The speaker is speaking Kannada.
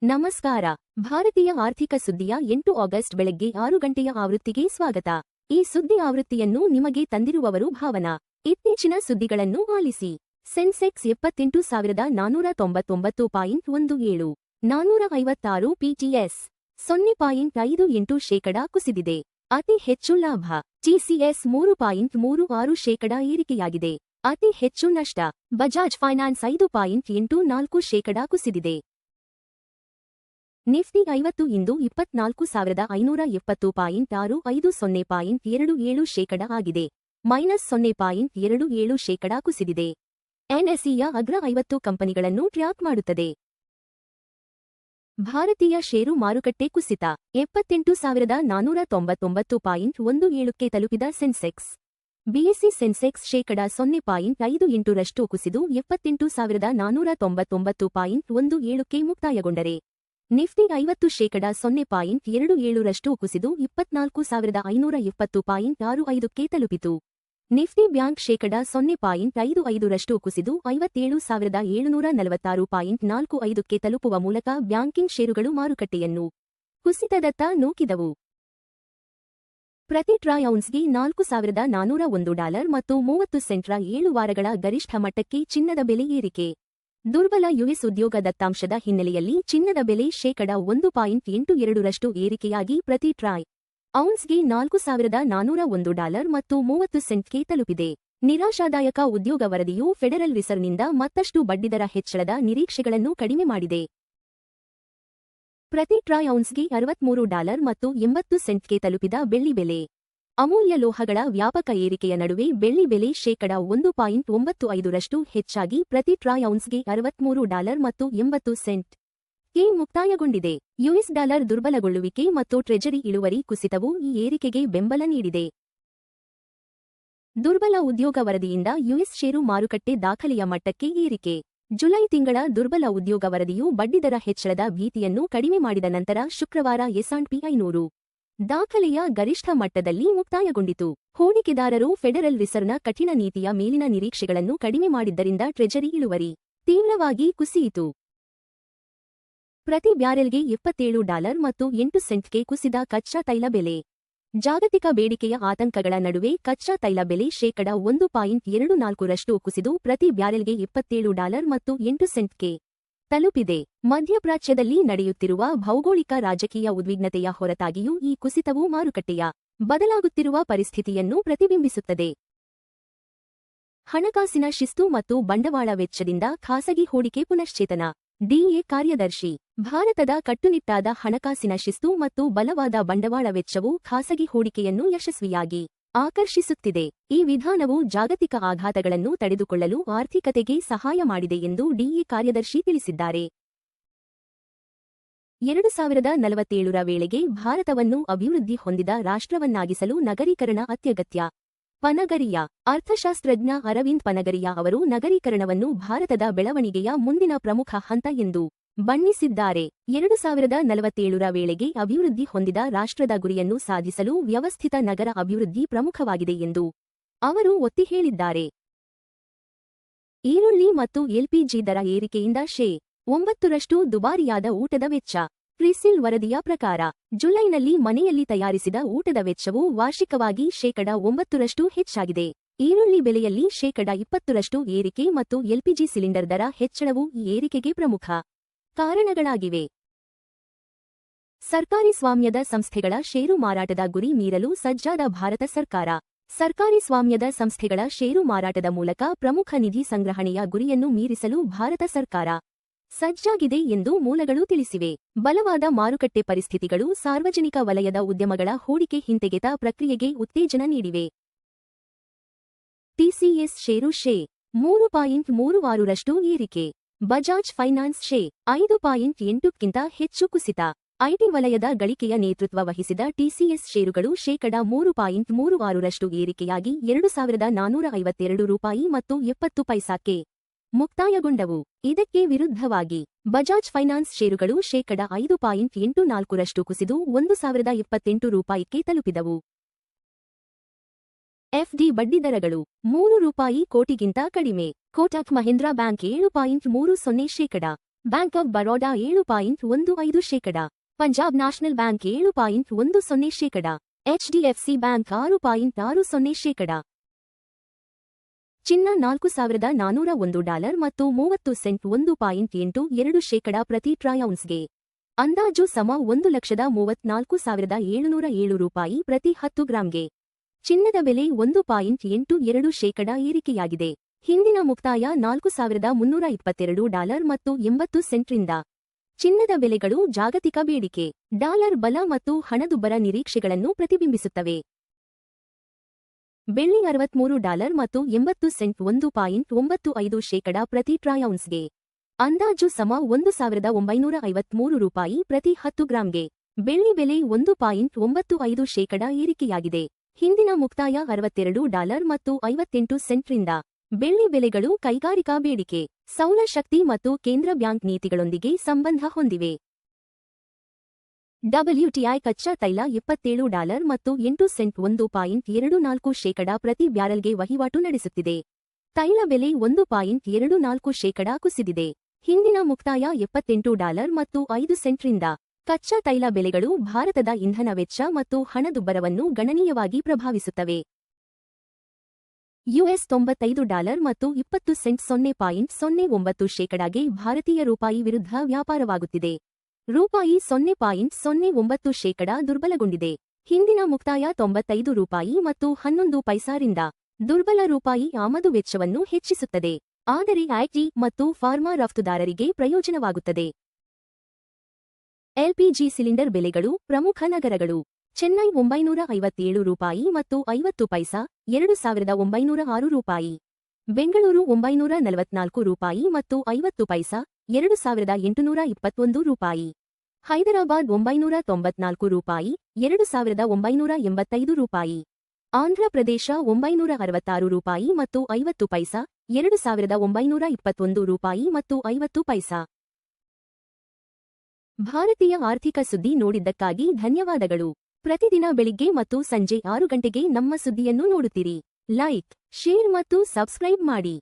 ನಮಸ್ಕಾರ. ಭಾರತೀಯ ಆರ್ಥಿಕ ಸುದ್ದಿಯ 8 ಆಗಸ್ಟ್ ಬೆಳಗ್ಗೆ 6 ಗಂಟೆಯ ಆವೃತ್ತಿಗೆ ಸ್ವಾಗತ. ಈ ಸುದ್ದಿ ಆವೃತ್ತಿಯನ್ನು ನಿಮಗೆ ತಂದಿರುವವರು ಭಾವನಾ. ಇತ್ತೀಚಿನ ಸುದ್ದಿಗಳನ್ನು ಆಲಿಸಿ. ಸೆನ್ಸೆಕ್ಸ್ 78,499.17, 456 ಪಿಟಿಎಸ್, 0.58% ಕುಸಿದಿದೆ. ಅತಿ ಹೆಚ್ಚು ಲಾಭ. ಟಿಸಿಎಸ್ 3.36% ಏರಿಕೆಯಾಗಿದೆ. ಅತಿ ಹೆಚ್ಚು ನಷ್ಟ. ಬಜಾಜ್ ಫೈನಾನ್ಸ್ 5.84% ಕುಸಿದಿದೆ. ನಿಫ್ಟಿ 50 ಇಂದು 24,570.65, 0.27% ಆಗಿದೆ. -0.27% ಕುಸಿದಿದೆ. ಎನ್ಎಸ್ಇಯ ಅಗ್ರ 50 ಕಂಪನಿಗಳನ್ನು ಟ್ರ್ಯಾಕ್ ಮಾಡುತ್ತದೆ. ಭಾರತೀಯ ಷೇರು ಮಾರುಕಟ್ಟೆ ಕುಸಿತ. 78,499.17ಕ್ಕೆ ತಲುಪಿದ ಸೆನ್ಸೆಕ್ಸ್. ಬಿಎಸ್ಇ ಸೆನ್ಸೆಕ್ಸ್ (0.58%) ಕುಸಿದು 78,499.17ಕ್ಕೆ ಮುಕ್ತಾಯಗೊಂಡರೆ, ನಿಫ್ಟಿ 50 (0.27%) ಕುಸಿದು 24,520.65ಕ್ಕೆ ತಲುಪಿತು. ನಿಫ್ಟಿ ಬ್ಯಾಂಕ್ (0.55%) ಕುಸಿದು 57,746.45ಕ್ಕೆ ತಲುಪುವ ಮೂಲಕ ಬ್ಯಾಂಕಿಂಗ್ ಷೇರುಗಳು ಮಾರುಕಟ್ಟೆಯನ್ನು ಕುಸಿತದತ್ತ ನೂಕಿದವು. ಪ್ರತಿ ಟ್ರಾಯ್ ಔನ್ಸ್ಗೆ $4,401 ಮತ್ತು 30 ಸೆಂಟ್ರ 7 ವಾರಗಳ ಗರಿಷ್ಠ ಮಟ್ಟಕ್ಕೆ ಚಿನ್ನದ ಬೆಲೆ ಏರಿಕೆ. ದುರ್ಬಲ ಯುಎಸ್ ಉದ್ಯೋಗ ದತ್ತಾಂಶದ ಹಿನ್ನೆಲೆಯಲ್ಲಿ ಚಿನ್ನದ ಬೆಲೆ (1.82% ಏರಿಕೆಯಾಗಿ ಪ್ರತಿ ಟ್ರಾಯ್ ಔನ್ಸ್ಗೆ $4,401 ಮತ್ತು 30 ಸೆಂಟ್ಗೆ ತಲುಪಿದೆ. ನಿರಾಶಾದಾಯಕ ಉದ್ಯೋಗ ವರದಿಯು ಫೆಡರಲ್ ರಿಸರ್ವ್ನಿಂದ ಮತ್ತಷ್ಟು ಬಡ್ಡಿದರ ಹೆಚ್ಚಳದ ನಿರೀಕ್ಷೆಗಳನ್ನು ಕಡಿಮೆ ಮಾಡಿದೆ. ಪ್ರತಿ ಟ್ರಾಯ್ ಔನ್ಸ್ಗೆ $63 ಮತ್ತು 80 ಸೆಂಟ್ಗೆ ತಲುಪಿದ ಬೆಳ್ಳಿ ಬೆಲೆ. ಅಮೂಲ್ಯ ಲೋಹಗಳ ವ್ಯಾಪಕ ಏರಿಕೆಯ ನಡುವೆ ಬೆಳ್ಳಿ ಬೆಲೆ (1.95%) ಹೆಚ್ಚಾಗಿ ಪ್ರತಿ ಟ್ರಾಯ್ ಔನ್ಸ್ಗೆ $63 ಮತ್ತು 80 ಸೆಂಟ್ಗೆ ಮುಕ್ತಾಯಗೊಂಡಿದೆ. ಯುಎಸ್ ಡಾಲರ್ ದುರ್ಬಲಗೊಳ್ಳುವಿಕೆ ಮತ್ತು ಟ್ರೆಜರಿ ಇಳುವರಿ ಕುಸಿತವು ಈ ಏರಿಕೆಗೆ ಬೆಂಬಲ ನೀಡಿದೆ. ದುರ್ಬಲ ಉದ್ಯೋಗ ವರದಿಯಿಂದ ಯುಎಸ್ ಷೇರು ಮಾರುಕಟ್ಟೆ ದಾಖಲೆಯ ಮಟ್ಟಕ್ಕೆ ಏರಿಕೆ. ಜುಲೈ ತಿಂಗಳ ದುರ್ಬಲ ಉದ್ಯೋಗ ವರದಿಯು ಬಡ್ಡಿದರ ಹೆಚ್ಚಳದ ಭೀತಿಯನ್ನು ಕಡಿಮೆ ಮಾಡಿದ ನಂತರ ಶುಕ್ರವಾರ ಎಸ್&ಪಿ 500 ದಾಖಲೆಯ ಗರಿಷ್ಠ ಮಟ್ಟದಲ್ಲಿ ಮುಕ್ತಾಯಗೊಂಡಿತು. ಹೂಡಿಕೆದಾರರು ಫೆಡರಲ್ ರಿಸರ್ವ್ನ ಕಠಿಣ ನೀತಿಯ ಮೇಲಿನ ನಿರೀಕ್ಷೆಗಳನ್ನು ಕಡಿಮೆ ಮಾಡಿದ್ದರಿಂದ ಟ್ರೆಜರಿ ಇಳುವರಿ ತೀವ್ರವಾಗಿ ಕುಸಿಯಿತು. ಪ್ರತಿ ಬ್ಯಾರೆಲ್ಗೆ $77 ಮತ್ತು 8 ಸೆಂಟ್ಗೆ ಕುಸಿದ ಕಚ್ಚಾ ತೈಲ ಬೆಲೆ. ಜಾಗತಿಕ ಬೇಡಿಕೆಯ ಆತಂಕಗಳ ನಡುವೆ ಕಚ್ಚಾ ತೈಲ ಬೆಲೆ (1.24%) ಕುಸಿದು ಪ್ರತಿ ಬ್ಯಾರೆಲ್ಗೆ $77 ಮತ್ತು 8 ಸೆಂಟ್ಗೆ ತಲುಪಿದೆ. ಮಧ್ಯಪ್ರಾಚ್ಯದಲ್ಲಿ ನಡೆಯುತ್ತಿರುವ ಭೌಗೋಳಿಕ ರಾಜಕೀಯ ಉದ್ವಿಗ್ನತೆಯ ಹೊರತಾಗಿಯೂ ಈ ಕುಸಿತವು ಮಾರುಕಟ್ಟೆಯ ಬದಲಾಗುತ್ತಿರುವ ಪರಿಸ್ಥಿತಿಯನ್ನು ಪ್ರತಿಬಿಂಬಿಸುತ್ತದೆ. ಹಣಕಾಸಿನ ಶಿಸ್ತು ಮತ್ತು ಬಂಡವಾಳ ವೆಚ್ಚದಿಂದ ಖಾಸಗಿ ಹೂಡಿಕೆ ಪುನಶ್ಚೇತನ. ಡಿಎ ಕಾರ್ಯದರ್ಶಿ. ಭಾರತದ ಕಟ್ಟುನಿಟ್ಟಾದ ಹಣಕಾಸಿನ ಶಿಸ್ತು ಮತ್ತು ಬಲವಾದ ಬಂಡವಾಳ ವೆಚ್ಚವು ಖಾಸಗಿ ಹೂಡಿಕೆಯನ್ನು ಯಶಸ್ವಿಯಾಗಿ ಆಕರ್ಷಿಸುತ್ತಿದೆ. ಈ ವಿಧಾನವು ಜಾಗತಿಕ ಆಘಾತಗಳನ್ನು ತಡೆದುಕೊಳ್ಳಲು ಆರ್ಥಿಕತೆಗೆ ಸಹಾಯ ಮಾಡಿದೆ ಎಂದು ಡಿಎ ಕಾರ್ಯದರ್ಶಿ ತಿಳಿಸಿದ್ದಾರೆ. 2047ರ ವೇಳೆಗೆ ಭಾರತವನ್ನು ಅಭಿವೃದ್ಧಿ ಹೊಂದಿದ ರಾಷ್ಟ್ರವನ್ನಾಗಿಸಲು ನಗರೀಕರಣ ಅತ್ಯಗತ್ಯ. ಪನಗರಿಯಾ. ಅರ್ಥಶಾಸ್ತ್ರಜ್ಞ ಅರವಿಂದ್ ಪನಗರಿಯಾ ಅವರು ನಗರೀಕರಣವನ್ನು ಭಾರತದ ಬೆಳವಣಿಗೆಯ ಮುಂದಿನ ಪ್ರಮುಖ ಹಂತ ಎಂದು ಬಣ್ಣಿಸಿದ್ದಾರೆ. 2047ರ ವೇಳೆಗೆ ಅಭಿವೃದ್ಧಿ ಹೊಂದಿದ ರಾಷ್ಟ್ರದ ಗುರಿಯನ್ನು ಸಾಧಿಸಲು ವ್ಯವಸ್ಥಿತ ನಗರ ಅಭಿವೃದ್ಧಿ ಪ್ರಮುಖವಾಗಿದೆ ಎಂದು ಅವರು ಒತ್ತಿ ಹೇಳಿದ್ದಾರೆ. ಈರುಳ್ಳಿ ಮತ್ತು ಎಲ್ಪಿಜಿ ದರ ಏರಿಕೆಯಿಂದ ಶೇ.9ರಷ್ಟು ದುಬಾರಿಯಾದ ಊಟದ ವೆಚ್ಚ. ಕ್ರಿಸಿಲ್ ವರದಿಯ ಪ್ರಕಾರ, ಜುಲೈನಲ್ಲಿ ಮನೆಯಲ್ಲಿ ತಯಾರಿಸಿದ ಊಟದ ವೆಚ್ಚವು ವಾರ್ಷಿಕವಾಗಿ ಶೇ.9ರಷ್ಟು ಹೆಚ್ಚಾಗಿದೆ. ಈರುಳ್ಳಿ ಬೆಲೆಯಲ್ಲಿ ಶೇ.20ರಷ್ಟು ಏರಿಕೆ ಮತ್ತು ಎಲ್ಪಿಜಿ ಸಿಲಿಂಡರ್ ದರ ಹೆಚ್ಚಳವು ಈ ಏರಿಕೆಗೆ ಪ್ರಮುಖ ಕಾರಣಗಳಾಗಿವೆ. ಸರ್ಕಾರಿ ಸ್ವಾಮ್ಯದ ಸಂಸ್ಥೆಗಳ ಷೇರು ಮಾರಾಟದ ಗುರಿ ಮೀರಲು ಸಜ್ಜಾದ ಭಾರತ ಸರ್ಕಾರ. ಸರ್ಕಾರಿ ಸ್ವಾಮ್ಯದ ಸಂಸ್ಥೆಗಳ ಷೇರು ಮಾರಾಟದ ಮೂಲಕ ಪ್ರಮುಖ ನಿಧಿ ಸಂಗ್ರಹಣೆಯ ಗುರಿಯನ್ನು ಮೀರಿಸಲು ಭಾರತ ಸರ್ಕಾರ ಸಜ್ಜಾಗಿದೆ ಎಂದು ಮೂಲಗಳು ತಿಳಿಸಿವೆ. ಬಲವಾದ ಮಾರುಕಟ್ಟೆ ಪರಿಸ್ಥಿತಿಗಳು ಸಾರ್ವಜನಿಕ ವಲಯದ ಉದ್ಯಮಗಳ ಹೂಡಿಕೆ ಹಿಂತೆಗೆತ ಪ್ರಕ್ರಿಯೆಗೆ ಉತ್ತೇಜನ ನೀಡಿವೆ. ಟಿಸಿಎಸ್ ಷೇರು ಶೇ.3.36ರಷ್ಟು ಏರಿಕೆ. ಬಜಾಜ್ ಫೈನಾನ್ಸ್ ಶೇ.5.8ಕ್ಕಿಂತ ಹೆಚ್ಚು ಕುಸಿತ. ಐಟಿ ವಲಯದ ಗಳಿಕೆಯ ನೇತೃತ್ವ ವಹಿಸಿದ ಟಿಸಿಎಸ್ ಷೇರುಗಳು ಶೇ.3.36ರಷ್ಟು ಏರಿಕೆಯಾಗಿ $2,452 ಮತ್ತು 70 ಪೈಸಾಕ್ಕೆ ಮುಕ್ತಾಯಗೊಂಡವು. ಇದಕ್ಕೆ ವಿರುದ್ಧವಾಗಿ ಬಜಾಜ್ ಫೈನಾನ್ಸ್ ಷೇರುಗಳು ಶೇ.5.84ರಷ್ಟು ಕುಸಿದು $1,078ಕ್ಕೆ ತಲುಪಿದವು. ಎಫ್ಡಿ ಬಡ್ಡಿದರಗಳು ₹3 ಕೋಟಿಗಿಂತ ಕಡಿಮೆ. Kotak Mahindra bank 7.30%. Bank of Baroda 7.15%, Punjab national bank 7.10%, HDFC bank 6.60%. ಚಿನ್ನ $4,401 ಮತ್ತು 30 ಸೆಂಟ್ 1.82% ಪ್ರತಿ ಟ್ರಾಯ್ ಔನ್ಸ್ಗೆ. ಅಂದಾಜು ಸಮ $1,34,707 ಪ್ರತಿ 10 ಗ್ರಾಂಗೆ. ಚಿನ್ನದ ಬೆಲೆ 1.82% ಏರಿಕೆಯಾಗಿದೆ. ಹಿಂದಿನ ಮುಕ್ತಾಯ $4,322 ಮತ್ತು 80 ಸೆಂಟ್ರಿಂದ. ಚಿನ್ನದ ಬೆಲೆಗಳು ಜಾಗತಿಕ ಬೇಡಿಕೆ, ಡಾಲರ್ ಬಲ ಮತ್ತು ಹಣದುಬ್ಬರ ನಿರೀಕ್ಷೆಗಳನ್ನು ಪ್ರತಿಬಿಂಬಿಸುತ್ತವೆ. ಬೆಳ್ಳಿ $63 ಮತ್ತು 80 ಸೆಂಟ್ 1.95% ಪ್ರತಿ ಟ್ರಾಯ್ ಔನ್ಸ್ಗೆ. ಅಂದಾಜು ಸಮ $1,953 ಪ್ರತಿ 10 ಗ್ರಾಂಗೆ. ಬೆಳ್ಳಿ ಬೆಲೆ 1.95% ಏರಿಕೆಯಾಗಿದೆ. ಹಿಂದಿನ ಮುಕ್ತಾಯ $62 ಮತ್ತು 58 ಸೆಂಟ್ರಿಂದ. ಬೆಳ್ಳಿ ಬೆಲೆಗಳು ಕೈಗಾರಿಕಾ ಬೇಡಿಕೆ, ಸೌರಶಕ್ತಿ ಮತ್ತು ಕೇಂದ್ರ ಬ್ಯಾಂಕ್ ನೀತಿಗಳೊಂದಿಗೆ ಸಂಬಂಧ ಹೊಂದಿವೆ. WTI ಕಚ್ಚಾ ತೈಲ $27 ಮತ್ತು 8 ಸೆಂಟ್ 1.24% ಪ್ರತಿ ಬ್ಯಾರಲ್ಗೆ ವಹಿವಾಟು ನಡೆಸುತ್ತಿದೆ. ತೈಲ ಬೆಲೆ 1.24% ಕುಸಿದಿದೆ. ಹಿಂದಿನ ಮುಕ್ತಾಯ $78 ಮತ್ತು 5 ಸೆಂಟ್ರಿಂದ. ಕಚ್ಚಾ ತೈಲ ಬೆಲೆಗಳು ಭಾರತದ ಇಂಧನ ವೆಚ್ಚ ಮತ್ತು ಹಣದುಬ್ಬರವನ್ನು ಗಣನೀಯವಾಗಿ ಪ್ರಭಾವಿಸುತ್ತವೆ. US $95 ಮತ್ತು 20 ಸೆಂಟ್ 0.09%ಗೆ ಭಾರತೀಯ ರೂಪಾಯಿ ವಿರುದ್ಧ ವ್ಯಾಪಾರವಾಗುತ್ತಿದೆ. ರೂಪಾಯಿ 0.09% ದುರ್ಬಲಗೊಂಡಿದೆ. ಹಿಂದಿನ ಮುಕ್ತಾಯ $95 ಮತ್ತು 11 ಪೈಸಾರಿಂದ. ದುರ್ಬಲ ರೂಪಾಯಿ ಆಮದು ವೆಚ್ಚವನ್ನು ಹೆಚ್ಚಿಸುತ್ತದೆ, ಆದರೆ ಐಟಿ ಮತ್ತು ಫಾರ್ಮಾ ರಫ್ತುದಾರರಿಗೆ ಪ್ರಯೋಜನವಾಗುತ್ತದೆ. LPG ಸಿಲಿಂಡರ್ ಬೆಲೆಗಳು ಪ್ರಮುಖ ನಗರಗಳು. ಚೆನ್ನೈ $957 ಮತ್ತು 50 ಪೈಸಾ, $2,906. ಬೆಂಗಳೂರು $944 ಮತ್ತು 50 ಪೈಸಾ, $2,821. ಹೈದರಾಬಾದ್ $994, $2,985. ಆಂಧ್ರಪ್ರದೇಶ $966 ಮತ್ತು 50 ಪೈಸಾ, $2,921 ಮತ್ತು 50 ಪೈಸಾ. ಭಾರತೀಯ ಆರ್ಥಿಕ ಸುದ್ದಿ ನೋಡಿದ್ದಕ್ಕಾಗಿ ಧನ್ಯವಾದಗಳು. ಪ್ರತಿದಿನ ಬೆಳಿಗ್ಗೆ ಮತ್ತು ಸಂಜೆ 6 ಗಂಟೆಗೆ ನಮ್ಮ ಸುದ್ದಿಯನ್ನು ನೋಡುತ್ತೀರಿ. ಲೈಕ್, ಶೇರ್ ಮತ್ತು ಸಬ್ಸ್ಕ್ರೈಬ್ ಮಾಡಿ.